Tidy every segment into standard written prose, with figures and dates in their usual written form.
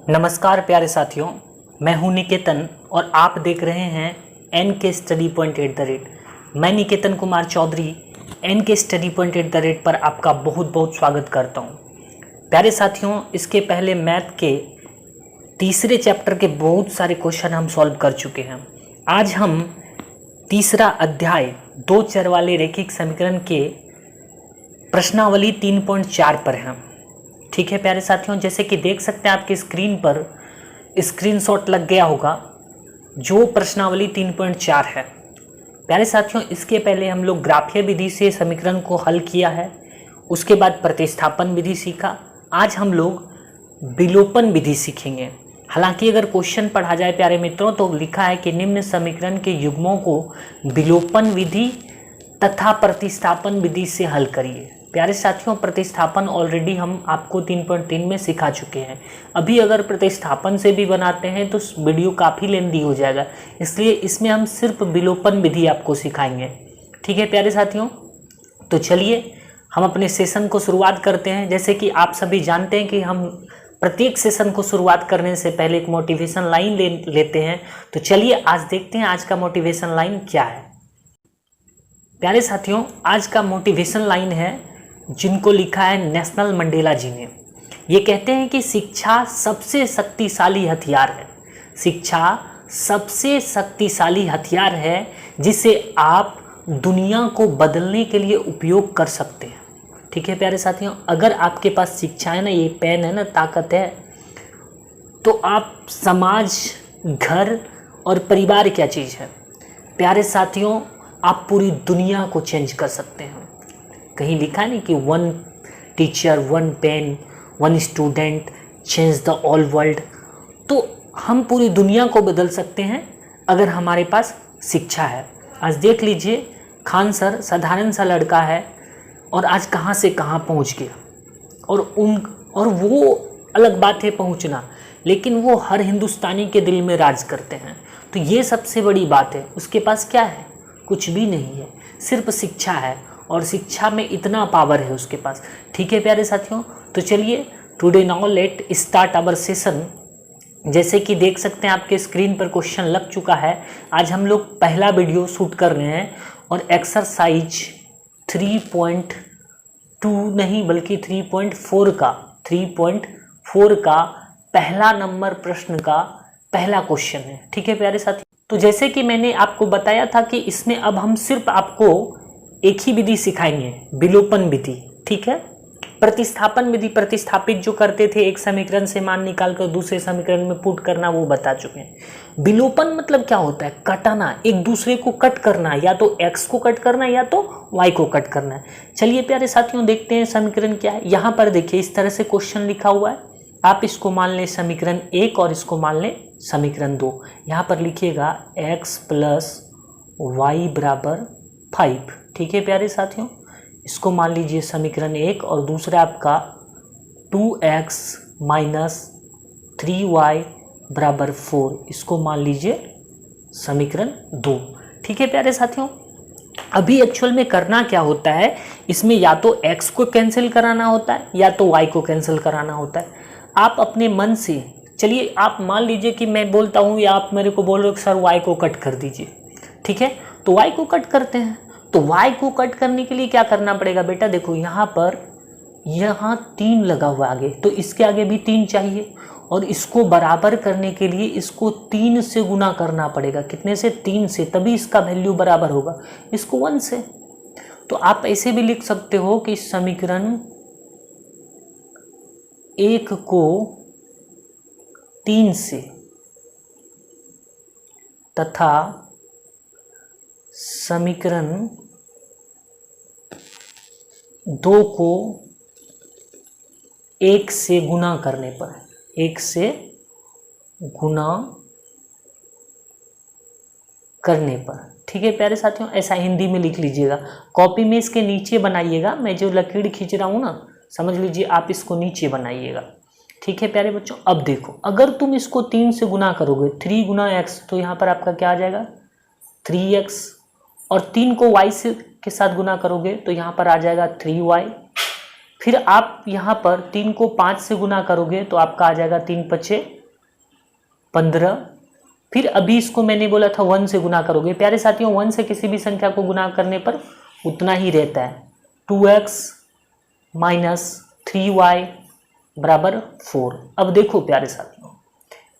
नमस्कार प्यारे साथियों, मैं हूं निकेतन और आप देख रहे हैं एन के स्टडी पॉइंट @ मैं निकेतन कुमार चौधरी एन के स्टडी पॉइंट @ पर आपका बहुत बहुत स्वागत करता हूं। प्यारे साथियों, इसके पहले मैथ के तीसरे चैप्टर के बहुत सारे क्वेश्चन हम सॉल्व कर चुके हैं। आज हम तीसरा अध्याय 2 चर वाले रैखिक समीकरण के प्रश्नावली 3.4 पर हैं। ठीक है प्यारे साथियों, जैसे कि देख सकते हैं आपकी स्क्रीन पर स्क्रीनशॉट लग गया होगा जो प्रश्नावली 3.4 है। प्यारे साथियों, इसके पहले हम लोग ग्राफीय विधि से समीकरण को हल किया है, उसके बाद प्रतिस्थापन विधि सीखा। आज हम लोग विलोपन विधि सीखेंगे। हालांकि अगर क्वेश्चन पढ़ा जाए प्यारे मित्रों तो लिखा है कि निम्न समीकरण के युग्मों को विलोपन विधि तथा प्रतिस्थापन विधि से हल करिए। प्यारे साथियों, प्रतिस्थापन ऑलरेडी हम आपको 3.3 में सिखा चुके हैं। अभी अगर प्रतिस्थापन से भी बनाते हैं तो वीडियो काफ़ी लेंदी हो जाएगा, इसलिए इसमें हम सिर्फ विलोपन विधि आपको सिखाएंगे। ठीक है प्यारे साथियों, तो चलिए हम अपने सेशन को शुरुआत करते हैं। जैसे कि आप सभी जानते हैं कि हम प्रत्येक सेशन को शुरुआत करने से पहले एक मोटिवेशन लाइन लेते हैं। तो चलिए आज देखते हैं आज का मोटिवेशन लाइन क्या है। प्यारे साथियों, आज का मोटिवेशन लाइन है जिनको लिखा है नेशनल मंडेला जी ने। ये कहते हैं कि शिक्षा सबसे शक्तिशाली हथियार है। शिक्षा सबसे शक्तिशाली हथियार है जिसे आप दुनिया को बदलने के लिए उपयोग कर सकते हैं। ठीक है प्यारे साथियों, अगर आपके पास शिक्षा है ना, ये पेन है ना, ताकत है, तो आप समाज, घर और परिवार क्या चीज़ है प्यारे साथियों, आप पूरी दुनिया को चेंज कर सकते हैं। कहीं लिखा है नहीं कि 1 teacher 1 pen 1 student change the all world. तो हम पूरी दुनिया को बदल सकते हैं अगर हमारे पास शिक्षा है। आज देख लीजिए, खान सर साधारण सा लड़का है और आज कहाँ से कहाँ पहुँच गया। और वो अलग बात है पहुँचना, लेकिन वो हर हिंदुस्तानी के दिल में राज करते हैं। तो ये सबसे बड़ी बात है। उसके पास क्या है? कुछ भी नहीं है, सिर्फ शिक्षा है, और शिक्षा में इतना पावर है उसके पास। ठीक है प्यारे साथियों, तो चलिए today now let start our session. जैसे कि देख सकते हैं आपके स्क्रीन पर क्वेश्चन लग चुका है। आज हम लोग पहला वीडियो शूट कर रहे हैं और एक्सरसाइज 3.2 नहीं बल्कि 3.4 का पहला नंबर प्रश्न का पहला क्वेश्चन है। ठीक है प्यारे साथियों, तो जैसे कि मैंने आपको बताया था कि इसमें अब हम सिर्फ आपको एक ही विधि सिखाएंगे, विलोपन विधि। ठीक है, प्रतिस्थापन विधि प्रतिस्थापित जो करते थे, एक समीकरण से मान निकालकर दूसरे समीकरण में पुट करना, वो बता चुके हैं। विलोपन मतलब क्या होता है? कटाना, एक दूसरे को कट करना, या तो x को कट करना या तो y को कट करना। चलिए प्यारे साथियों देखते हैं समीकरण क्या है। यहाँ पर देखिए इस तरह से क्वेश्चन लिखा हुआ है। आप इसको मान लें समीकरण 1 और इसको मान लें समीकरण 2। यहाँ पर लिखिएगा x + y = 5। ठीक है प्यारे साथियों, इसको मान लीजिए समीकरण 1 और दूसरा आपका 2x - 3y = 4, इसको मान लीजिए समीकरण 2। ठीक है प्यारे साथियों, अभी एक्चुअल में करना क्या होता है, इसमें या तो x को कैंसिल कराना होता है या तो y को कैंसिल कराना होता है। आप अपने मन से, चलिए आप मान लीजिए कि मैं बोलता हूँ या आप मेरे को बोल रहे हो कि सर y को कट कर दीजिए। ठीक है, तो y को कट करते हैं। तो y को कट करने के लिए क्या करना पड़ेगा बेटा? देखो यहाँ 3 लगा हुआ आगे, तो इसके आगे भी 3 चाहिए, और इसको बराबर करने के लिए इसको 3 से गुना करना पड़ेगा। कितने से? 3 से, तभी इसका वैल्यू बराबर होगा इसको 1 से। तो आप ऐसे भी लिख सकते हो कि समीकरण 1 को 3 से तथा समीकरण 2 को 1 से गुना करने पर, 1 से गुना करने पर। ठीक है प्यारे साथियों, ऐसा हिंदी में लिख लीजिएगा, कॉपी में इसके नीचे बनाइएगा। मैं जो लकीर खींच रहा हूँ ना, समझ लीजिए आप इसको नीचे बनाइएगा। ठीक है प्यारे बच्चों, अब देखो अगर तुम इसको 3 से गुना करोगे, 3 × x, तो यहाँ पर आपका क्या आ जाएगा? 3x, और 3 को y से के साथ गुना करोगे तो यहाँ पर आ जाएगा 3y। फिर आप यहाँ पर 3 को 5 से गुना करोगे तो आपका आ जाएगा 3 पचे 15। फिर अभी इसको मैंने बोला था 1 से गुना करोगे। प्यारे साथियों 1 से किसी भी संख्या को गुना करने पर उतना ही रहता है। 2x माइनस 3y बराबर 4। अब देखो प्यारे साथियों,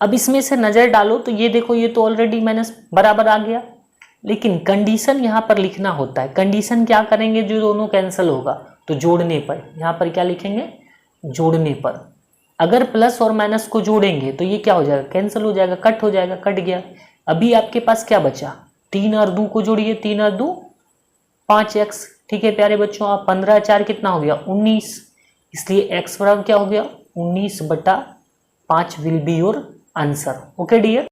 अब इसमें से नज़र डालो तो ये देखो, ये तो ऑलरेडी माइनस बराबर आ गया, लेकिन कंडीशन यहाँ पर लिखना होता है। कंडीशन क्या करेंगे, जो दोनों कैंसिल होगा तो जोड़ने पर, यहाँ पर क्या लिखेंगे, जोड़ने पर। अगर प्लस और माइनस को जोड़ेंगे तो ये क्या हो जाएगा, कैंसिल हो जाएगा, कट हो जाएगा, कट गया। अभी आपके पास क्या बचा, 3 और 2 को जोड़िए, 3 और 2 5x। ठीक है प्यारे बच्चों, आप 15 4 कितना हो गया 19, इसलिए x बराबर क्या हो गया 19/5 will be your answer. Okay dear.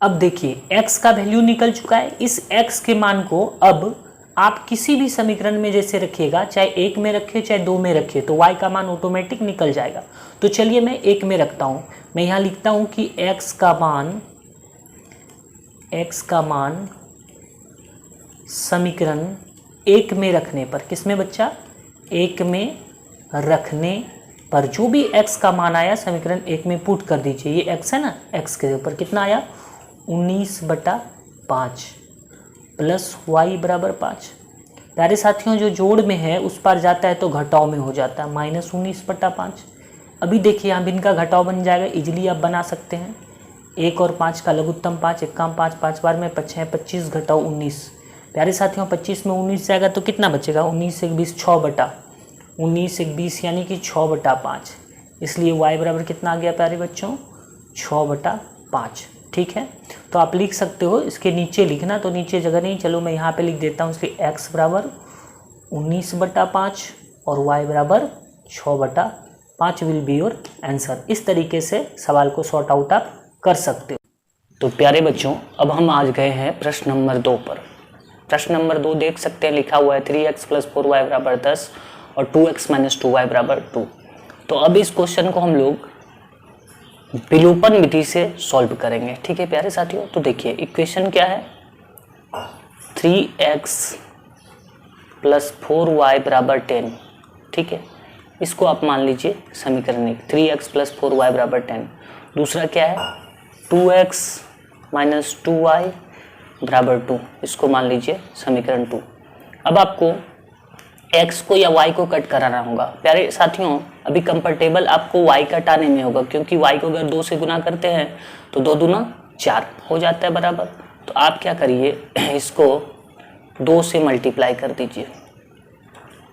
अब देखिए x का वैल्यू निकल चुका है। इस x के मान को अब आप किसी भी समीकरण में जैसे रखिएगा, चाहे 1 में रखे चाहे 2 में रखे, तो y का मान ऑटोमेटिक निकल जाएगा। तो चलिए मैं 1 में रखता हूँ। मैं यहाँ लिखता हूँ कि x का मान समीकरण 1 में रखने पर, किसमें बच्चा, 1 में रखने पर जो भी x का मान आया समीकरण 1 में पुट कर दीजिए। ये x है ना, x के ऊपर कितना आया 19/5 प्लस y बराबर 5। प्यारे साथियों जो जोड़ में है उस पर जाता है तो घटाव में हो जाता है, माइनस 19/5। अभी देखिए यहाँ भी इनका घटाव बन जाएगा, इजीली आप बना सकते हैं। 1 और 5 का लघुत्तम 5, 1 काम 5, 5 बार में 5 है 25 घटाव 19। प्यारे साथियों 25 में 19 जाएगा तो कितना बचेगा, 19 1 20 19 1 20 यानी कि 6/5। इसलिए y बराबर कितना आ गया प्यारे बच्चों, 6/5। ठीक है, तो आप लिख सकते हो, इसके नीचे लिखना तो नीचे जगह नहीं, चलो मैं यहाँ पे लिख देता हूँ। इसलिए x बराबर 19/5 और y बराबर 6/5 विल बी योर आंसर। इस तरीके से सवाल को सॉर्ट आउट आप कर सकते हो। तो प्यारे बच्चों अब हम आज गए हैं प्रश्न नंबर 2 पर। प्रश्न नंबर 2 देख सकते हैं, लिखा हुआ है 3x + 4y बराबर 10 और 2x - 2y बराबर 2। तो अब इस क्वेश्चन को हम लोग विलोपन विधि से सॉल्व करेंगे। ठीक है प्यारे साथियों, तो देखिए इक्वेशन क्या है, 3x + 4y बराबर 10। ठीक है, इसको आप मान लीजिए समीकरण 1, 3x + 4y बराबर 10। दूसरा क्या है, 2x - 2y बराबर 2, इसको मान लीजिए समीकरण 2। अब आपको x को या y को कट कराना होगा। प्यारे साथियों अभी कंफर्टेबल आपको y कटाने में होगा, क्योंकि y को अगर 2 से गुना करते हैं तो 2 दूना 4 हो जाता है बराबर। तो आप क्या करिए, इसको 2 से मल्टीप्लाई कर दीजिए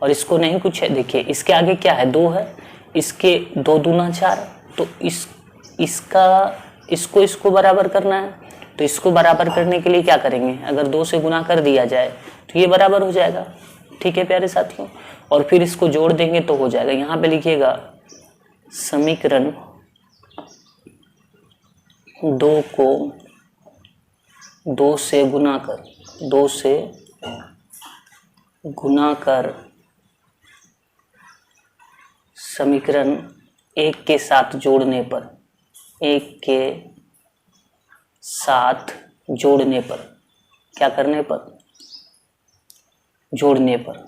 और इसको नहीं कुछ है, देखिए इसके आगे क्या है 2 है, इसके 2 दूना 4, तो इसको बराबर करना है। तो इसको बराबर करने के लिए क्या करेंगे, अगर 2 से गुना कर दिया जाए तो ये बराबर हो जाएगा। ठीक है प्यारे साथियों, और फिर इसको जोड़ देंगे तो हो जाएगा। यहाँ पे लिखिएगा समीकरण 2 को 2 से गुना कर समीकरण 1 के साथ जोड़ने पर, 1 के साथ जोड़ने पर, क्या करने पर, जोड़ने पर।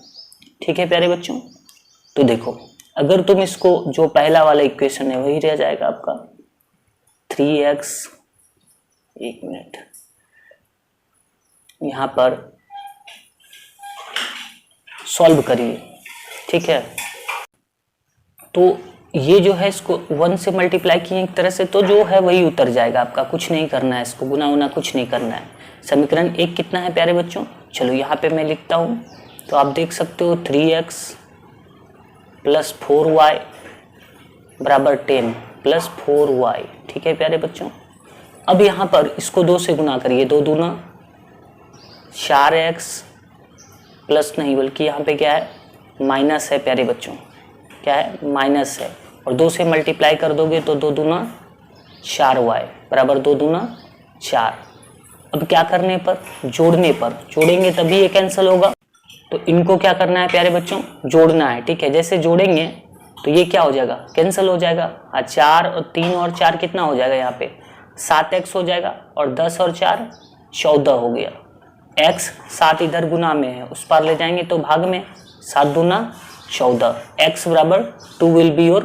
ठीक है प्यारे बच्चों, तो देखो अगर तुम इसको, जो पहला वाला इक्वेशन है वही रह जाएगा आपका 3x, एक मिनट, यहाँ पर सॉल्व करिए। ठीक है, तो ये जो है इसको 1 से मल्टीप्लाई किए एक तरह से, तो जो है वही उतर जाएगा आपका, कुछ नहीं करना है, इसको गुना उना कुछ नहीं करना है। समीकरण 1 कितना है प्यारे बच्चों, चलो यहाँ पे मैं लिखता हूँ, तो आप देख सकते हो 3x + 4y बराबर 10 + 4y। ठीक है प्यारे बच्चों, अब यहाँ पर इसको 2 से गुना करिए, 2 दूना 4x प्लस नहीं, बल्कि यहाँ पे क्या है माइनस है प्यारे बच्चों, क्या है माइनस है, और 2 से मल्टीप्लाई कर दोगे तो 2 दूना 4y बराबर 2 दूना 4। अब क्या करने पर, जोड़ने पर, जोड़ेंगे तभी ये कैंसिल होगा, तो इनको क्या करना है प्यारे बच्चों, जोड़ना है। ठीक है, जैसे जोड़ेंगे तो ये क्या हो जाएगा, कैंसिल हो जाएगा। 4 और 3 और 4 कितना हो जाएगा, यहाँ पे 7x हो जाएगा, और 10 और 4 14 हो गया। x 7 इधर गुना में है, उस पार ले जाएंगे तो भाग में, 7 दूना 14, x बराबर 2 विल बी योर।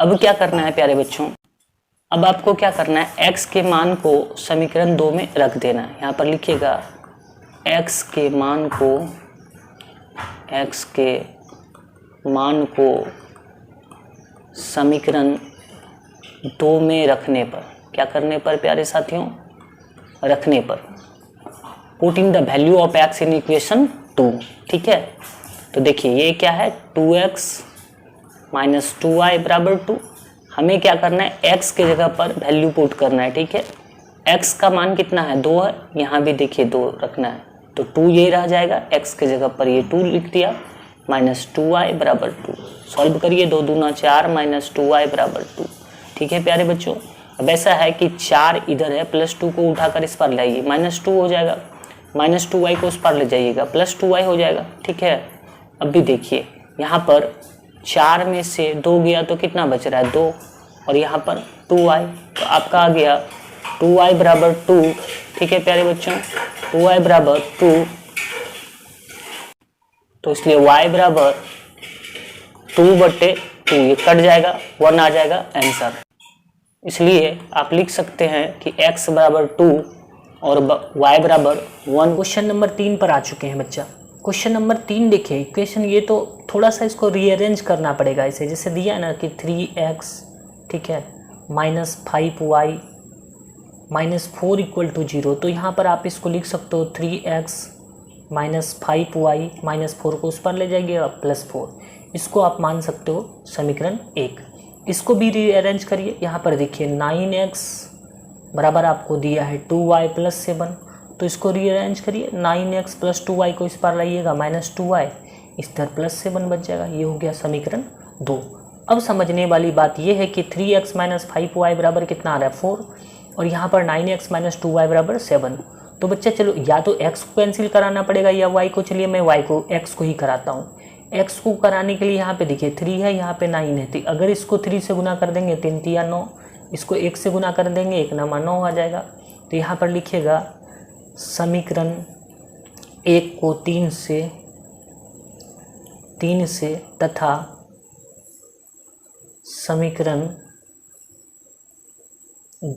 अब क्या करना है प्यारे बच्चों, अब आपको क्या करना है, x के मान को समीकरण 2 में रख देना है। यहाँ पर लिखिएगा x के मान को समीकरण 2 में रखने पर, क्या करने पर प्यारे साथियों, रखने पर, putting the value of x in equation 2। ठीक है, तो देखिए ये क्या है, 2x माइनस 2y बराबर 2। हमें क्या करना है, x के जगह पर वैल्यू पुट करना है। ठीक है, x का मान कितना है, 2 है, यहाँ भी देखिए 2 रखना है, तो 2 ये रह जाएगा, x के जगह पर ये 2 लिख दिया, माइनस 2y बराबर 2। सॉल्व करिए, 2 दूना 4 माइनस 2y बराबर 2। ठीक है प्यारे बच्चों, अब ऐसा है कि 4 इधर है, प्लस 2 को उठाकर इस पर लाइए, माइनस 2 हो जाएगा, माइनस 2y को उस पर ले जाइएगा, प्लस 2y हो जाएगा। ठीक है, अब भी देखिए यहाँ पर 4 में से 2 गया तो कितना बच रहा है, 2, और यहाँ पर 2y, तो आपका आ गया 2y बराबर 2। ठीक है प्यारे बच्चों, 2y बराबर 2, तो इसलिए y बराबर 2/2, ये कट जाएगा, 1 आ जाएगा आंसर। इसलिए आप लिख सकते हैं कि x बराबर 2 और y बराबर 1। क्वेश्चन नंबर 3 पर आ चुके हैं बच्चा। क्वेश्चन नंबर 3 देखिए, इक्वेशन ये तो थोड़ा सा इसको रीअरेंज करना पड़ेगा इसे, जैसे दिया है ना कि 3x, ठीक है, minus 5y minus 4 equal to 0, तो यहाँ पर आप इसको लिख सकते हो 3x माइनस 5y माइनस 4 को उस पर ले जाइए प्लस 4, इसको आप मान सकते हो समीकरण 1। इसको भी रीअरेंज करिए, यहाँ पर देखिए 9x बराबर आपको दिया है 2y प्लस 7, तो इसको रीअरेंज करिए, 9x प्लस 2y को इस पर लाइएगा माइनस 2y, इस तरह प्लस 7 बच जाएगा। ये हो गया समीकरण 2। अब समझने वाली बात ये है कि 3x माइनस 5y बराबर कितना आ रहा है 4, और यहाँ पर 9x माइनस 2y बराबर 7। तो बच्चा चलो या तो x को कैंसिल कराना पड़ेगा या y को, चलिए मैं y को x को ही कराता हूँ। x को कराने के लिए यहाँ पे देखिए 3 है, यहाँ पे 9 है, तो अगर इसको 3 से गुना कर देंगे 3 3 9, इसको 1 से गुना कर देंगे 1 9 9 आ जाएगा। तो यहाँ पर लिखिएगा समीकरण 1 को 3 से तथा समीकरण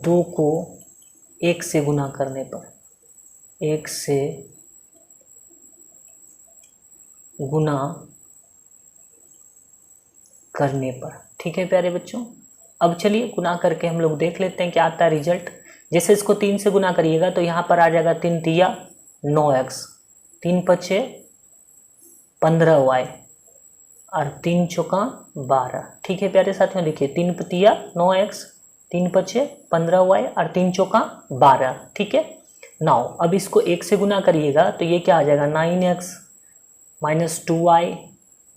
2 को 1 से गुना करने पर, 1 से गुना करने पर। ठीक है प्यारे बच्चों, अब चलिए गुना करके हम लोग देख लेते हैं क्या आता है रिजल्ट। जैसे इसको 3 से गुना करिएगा तो यहाँ पर आ जाएगा 3 तिया 9x, 3 पचे 15y और 3 चौका 12। ठीक है प्यारे साथियों, देखिए 3 तिया 9x, 3 पचे 15y और 3 चौका 12। ठीक है, 9। अब इसको 1 से गुना करिएगा तो ये क्या आ जाएगा 9x माइनस 2y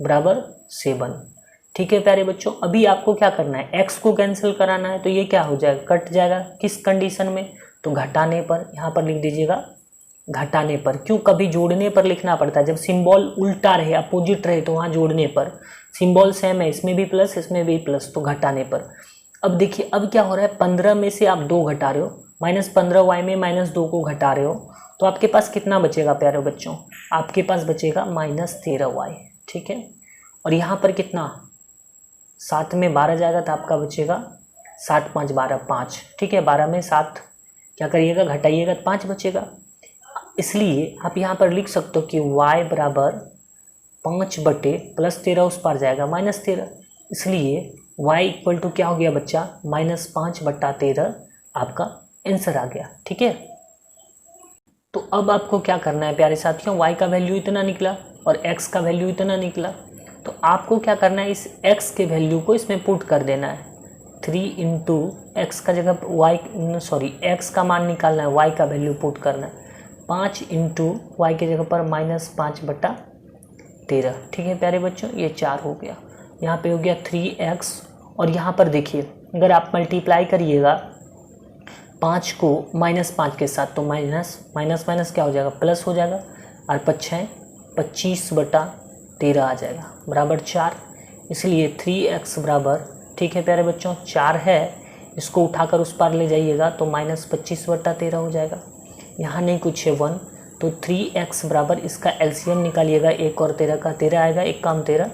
बराबर 7। ठीक है प्यारे बच्चों, अभी आपको क्या करना है, x को कैंसिल कराना है, तो ये क्या हो जाएगा, कट जाएगा। किस कंडीशन में, तो घटाने पर, यहाँ पर लिख दीजिएगा घटाने पर। क्यों, कभी जोड़ने पर लिखना पड़ता है, जब सिंबल उल्टा रहे अपोजिट रहे तो वहाँ जोड़ने पर। सिंबल सेम है, इसमें भी प्लस इसमें भी प्लस, तो घटाने पर। अब देखिए अब क्या हो रहा है, 15 में से आप 2 घटा रहे हो, माइनस 15y में माइनस 2 को घटा रहे हो, तो आपके पास कितना बचेगा प्यारे बच्चों, आपके पास बचेगा माइनस 13y। ठीक है, और यहाँ पर कितना, 7 में 12 जाएगा तो आपका बचेगा 7 5 12 5। ठीक है, 12 में 7 क्या करिएगा घटाइएगा तो 5 बचेगा। इसलिए आप यहाँ पर लिख सकते हो कि y बराबर 5 बटे प्लस 13 उस पर जाएगा माइनस 13, इसलिए y इक्वल टू क्या हो गया बच्चा, माइनस 5 बटा 13 आपका आंसर आ गया। ठीक है, तो अब आपको क्या करना है प्यारे साथियों, y का वैल्यू इतना निकला और x का वैल्यू इतना निकला, तो आपको क्या करना है, इस x के वैल्यू को इसमें पुट कर देना है। 3 इंटू एक्स का जगह x का मान निकालना है, y का वैल्यू पुट करना है। 5 इंटू वाई के जगह पर माइनस 5 बटा 13। ठीक है प्यारे बच्चों, ये 4 हो गया, यहाँ पे हो गया 3x, और यहाँ पर देखिए अगर आप मल्टीप्लाई करिएगा 5 को माइनस 5 के साथ तो माइनस माइनस माइनस क्या हो जाएगा, प्लस हो जाएगा, और 5 है 25 बटा 13 आ जाएगा बराबर 4। इसलिए 3x बराबर, ठीक है प्यारे बच्चों, 4 है, इसको उठाकर उस पार ले जाइएगा तो माइनस 25 बटा 13 हो जाएगा। यहाँ नहीं कुछ है 1, तो 3x बराबर, इसका एलसीएम निकालिएगा, 1 और 13 का 13 आएगा, 1 काम 13,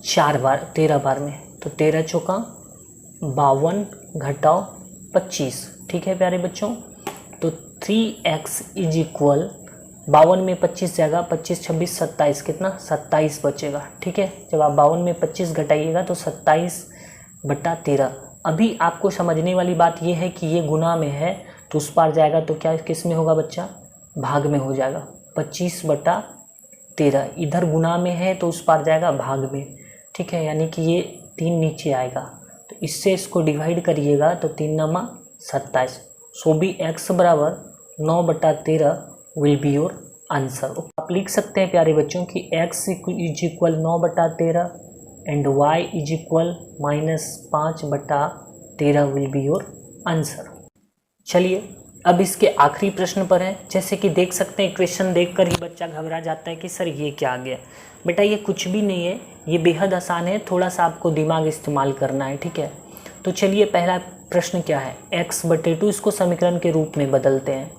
4 बार 13 बार में, तो 13 चौका 52 घटाओ 25, ठीक है प्यारे बच्चों। तो 3x इज इक्वल 52 में 25 जाएगा, 25 26 27, कितना 27 बचेगा, ठीक है। जब आप 52 में 25 घटाइएगा तो 27/13। अभी आपको समझने वाली बात यह है कि ये गुना में है तो उस पार जाएगा तो क्या किस में होगा बच्चा, भाग में हो जाएगा। 25/13 इधर गुना में है तो उस पार जाएगा भाग में, ठीक है, यानी कि ये 3 नीचे आएगा। तो इससे इसको डिवाइड करिएगा तो 3 9 27। सो भी x बराबर 9/13 विल बी योर आंसर। आप लिख सकते हैं प्यारे बच्चों कि x is equal 9/13 and y is equal -5/13 will be your answer. चलिए अब इसके आखिरी प्रश्न पर हैं। जैसे कि देख सकते हैं क्वेश्चन देखकर ही बच्चा घबरा जाता है कि सर ये क्या आ गया। बेटा ये कुछ भी नहीं है, ये बेहद आसान है, थोड़ा सा आपको दिमाग इस्तेमाल करना है, ठीक है। तो चलिए पहला प्रश्न क्या है, x/2 इसको समीकरण के रूप में बदलते हैं,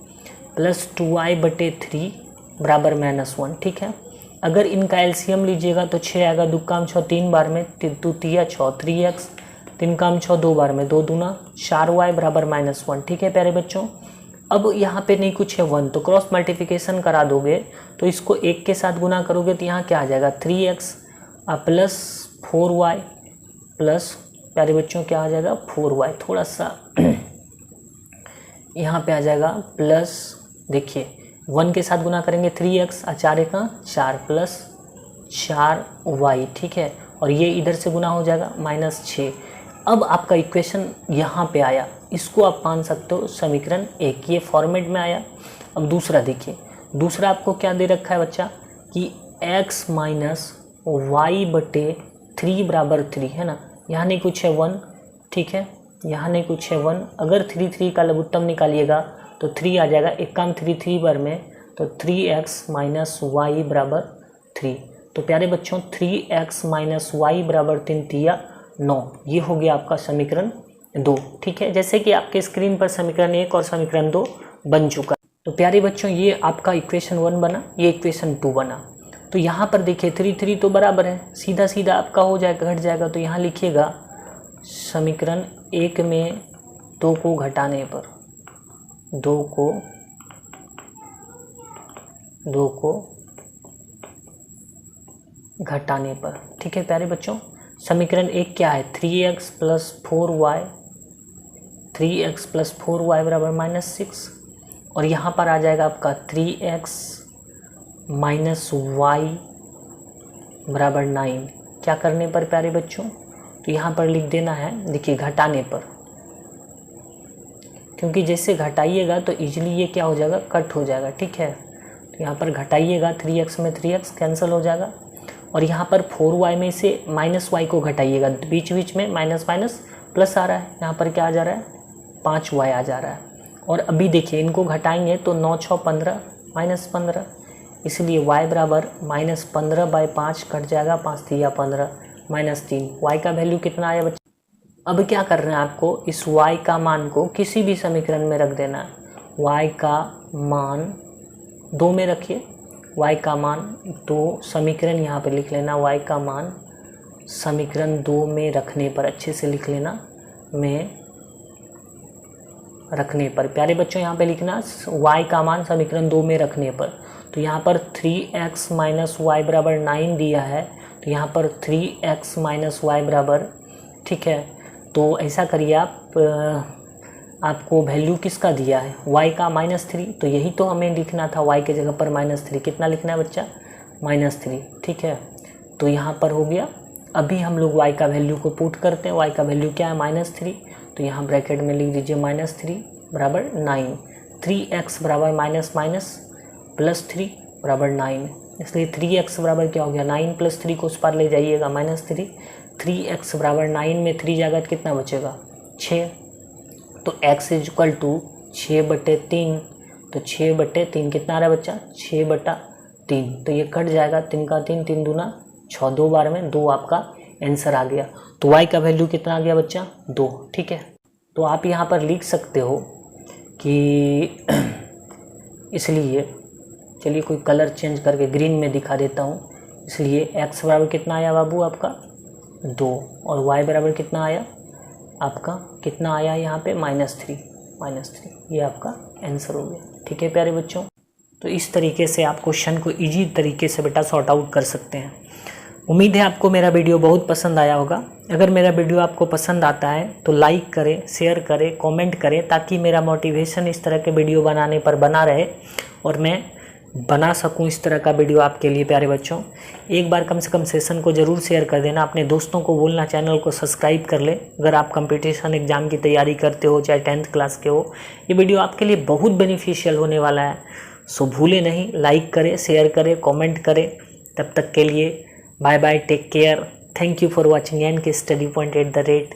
प्लस 2y/3 बराबर -1, ठीक है। अगर इनका एलसीएम लीजिएगा तो 6 आएगा, 2 काम 6 3 बार में, 2 तिया 6 3x, 3 काम 6 2 बार में, 2 दूना 4y बराबर -1, ठीक है प्यारे बच्चों। अब यहाँ पे नहीं कुछ है 1, तो क्रॉस मल्टीप्लिकेशन करा दोगे तो इसको 1 के साथ गुना करोगे तो यहाँ क्या आ जाएगा 3x प्लस 4y प्लस प्यारे बच्चों क्या आ जाएगा 4y, थोड़ा सा यहाँ पे आ जाएगा प्लस, देखिए 1 के साथ गुना करेंगे 3x, 4 का 4 प्लस 4y, ठीक है, और ये इधर से गुना हो जाएगा -6। अब आपका इक्वेशन यहाँ पे आया, इसको आप मान सकते हो समीकरण 1, ये फॉर्मेट में आया। अब दूसरा देखिए, दूसरा आपको क्या दे रखा है बच्चा कि x माइनस y/3 बराबर 3 है ना, यहाँ नहीं कुछ है 1, ठीक है, यहाँ नहीं कुछ है 1। अगर 3 3 का लघुत्तम निकालिएगा तो 3 आ जाएगा, एक काम 3 3 बार में, तो 3x माइनस वाई बराबर 3। तो प्यारे बच्चों 3x माइनस वाई बराबर 3 तिया 9, ये हो गया आपका समीकरण 2, ठीक है। जैसे कि आपके स्क्रीन पर समीकरण 1 और समीकरण 2 बन चुका। तो प्यारे बच्चों ये आपका इक्वेशन 1 बना, ये इक्वेशन 2 बना। तो यहाँ पर देखिए 3 3 तो बराबर है, सीधा सीधा आपका हो जाएगा, घट जाएगा। तो यहाँ लिखिएगा समीकरण 1 में 2 को घटाने पर, 2 को घटाने पर, ठीक है प्यारे बच्चों। समीकरण 1 क्या है 3x प्लस 4y बराबर -6, और यहाँ पर आ जाएगा आपका 3x माइनस वाई बराबर 9। क्या करने पर प्यारे बच्चों, तो यहाँ पर लिख देना है, देखिए घटाने पर, क्योंकि जैसे घटाइएगा तो इजीली ये क्या हो जाएगा कट हो जाएगा, ठीक है। तो यहाँ पर घटाइएगा 3x में 3x कैंसिल हो जाएगा, और यहाँ पर 4y में से -y को घटाइएगा, बीच बीच में माइनस माइनस प्लस आ रहा है, यहाँ पर क्या आ जा रहा है 5y आ जा रहा है। और अभी देखिए इनको घटाएंगे तो 9 6 15 -15, इसलिए y बराबर -15/5 कट जाएगा, 5 3 15 -3। y का वैल्यू कितना आया बच्चे। अब क्या करना है आपको, इस y का मान को किसी भी समीकरण में रख देना है। y का मान 2 में रखिए, y का मान 2, समीकरण यहाँ पे लिख लेना, y का मान समीकरण 2 में रखने पर, अच्छे से लिख लेना, में रखने पर। प्यारे बच्चों यहाँ पे लिखना y का मान समीकरण 2 में रखने पर। तो यहाँ पर 3x माइनस वाई बराबर 9 दिया है, तो यहाँ पर 3x माइनस वाई बराबर, ठीक है। तो ऐसा करिए आप, आपको वैल्यू किसका दिया है y का -3, तो यही तो हमें लिखना था, y के जगह पर -3, कितना लिखना है बच्चा -3, ठीक है। तो यहाँ पर हो गया। अभी हम लोग y का वैल्यू को पुट करते हैं, y का वैल्यू क्या है -3, तो यहाँ ब्रैकेट में लिख दीजिए -3 बराबर 9, 3x बराबर माइनस माइनस प्लस 3 बराबर 9, इसलिए 3x बराबर क्या हो गया 9 प्लस 3 को उस पार ले जाइएगा -3, 3x बराबर 9 में 3 जाएगा तो कितना बचेगा 6, तो x इज इक्वल टू 6/3, तो 6/3 कितना आ रहा है बच्चा 6/3, तो ये कट जाएगा, 3 का 3 3 दूना 6, 2 बार में 2 आपका आंसर आ गया। तो y का वैल्यू कितना आ गया बच्चा 2, ठीक है। तो आप यहाँ पर लिख सकते हो कि इसलिए चलिए कोई कलर चेंज करके ग्रीन में दिखा देता हूँ, इसलिए x बराबर कितना आया बाबू आपका 2 और y बराबर कितना आया आपका, कितना आया यहाँ पे -3, ये आपका आंसर हो गया। ठीक है प्यारे बच्चों, तो इस तरीके से आप क्वेश्चन को इजी तरीके से बेटा सॉर्ट आउट कर सकते हैं। उम्मीद है आपको मेरा वीडियो बहुत पसंद आया होगा। अगर मेरा वीडियो आपको पसंद आता है तो लाइक करें, शेयर करें, कमेंट करें, ताकि मेरा मोटिवेशन इस तरह के वीडियो बनाने पर बना रहे और मैं बना सकूं इस तरह का वीडियो आपके लिए। प्यारे बच्चों, एक बार कम से कम सेशन को ज़रूर शेयर कर देना, अपने दोस्तों को बोलना चैनल को सब्सक्राइब कर ले। अगर आप कंपटीशन एग्ज़ाम की तैयारी करते हो, चाहे 10th क्लास के हो, ये वीडियो आपके लिए बहुत बेनिफिशियल होने वाला है। सो भूले नहीं, लाइक करें, शेयर करें, कमेंट करें। तब तक के लिए bye bye, take care, thank you for watching NK Study Point @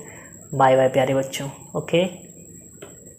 bye bye प्यारे बच्चों। ओके।